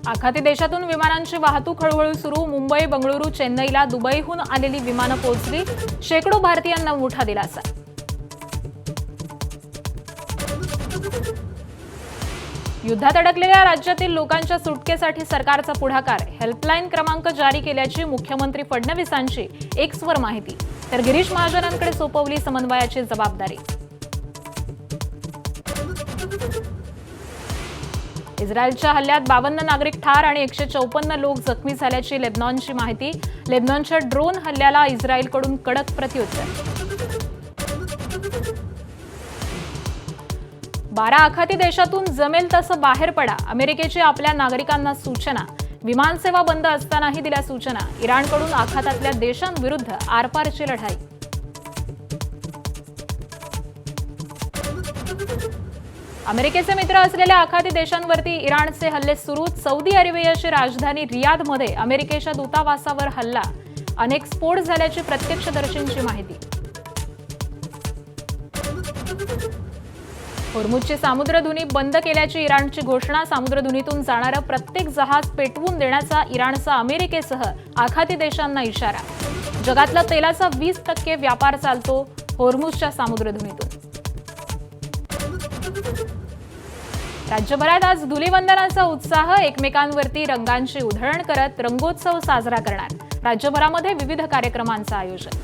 आखाती देशातून विमानांची वाहतूक हळूहळू सुरू. मुंबई, बंगळुरू, चेन्नईला दुबईहून आलेली विमानं पोहोचली. शेकडो भारतीयांना मोठा दिलासा. युद्धात अडकलेल्या राज्यातील लोकांच्या सुटकेसाठी सरकारचा पुढाकार. हेल्पलाईन क्रमांक जारी केल्याची मुख्यमंत्री फडणवीसांची एक्सवर माहिती. तर गिरीश महाजनांकडे सोपवली समन्वयाची जबाबदारी. इस्रायलच्या हल्ल्यात 52 नागरिक ठार आणि 154 लोक जखमी झाल्याची लेबनॉनची माहिती. लेबनॉनच्या ड्रोन हल्ल्याला इस्रायलकडून कडक प्रत्युत्तर. 12 आखाती देशातून जमेल तसं बाहेर पडा. अमेरिकेची आपल्या नागरिकांना सूचना. विमानसेवा बंद असतानाही दिल्या सूचना. इराणकडून आखातातल्या देशांविरुद्ध आरपारची लढाई. अमेरिकेचे मित्र असलेल्या आखाती देशांवरती इराणचे हल्ले सुरू. सौदी अरेबियाची राजधानी रियादमध्ये अमेरिकेच्या दूतावासावर हल्ला. अनेक स्फोट झाल्याची प्रत्यक्षदर्शींची माहिती. होर्मुझची सामुद्रधुनी बंद केल्याची इराणची घोषणा. सामुद्रधुनीतून जाणारं प्रत्येक जहाज पेटवून देण्याचा इराणचा अमेरिकेसह आखाती देशांना इशारा. जगातला तेलाचा 20% व्यापार चालतो होर्मुझच्या सामुद्रधुनीतून. राज्यभरात आज धुलीवंदनाचा उत्साह. एकमेकांवरती रंगांची उधळण करत रंगोत्सव साजरा करणार. राज्यभरामध्ये विविध कार्यक्रमांचं आयोजन.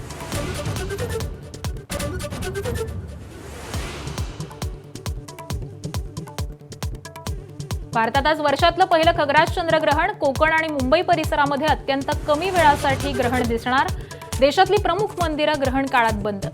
भारतात आज वर्षातलं पहिलं खग्रास चंद्रग्रहण. कोकण आणि मुंबई परिसरामध्ये अत्यंत कमी वेळासाठी ग्रहण दिसणार. देशातली प्रमुख मंदिरं ग्रहण काळात बंद.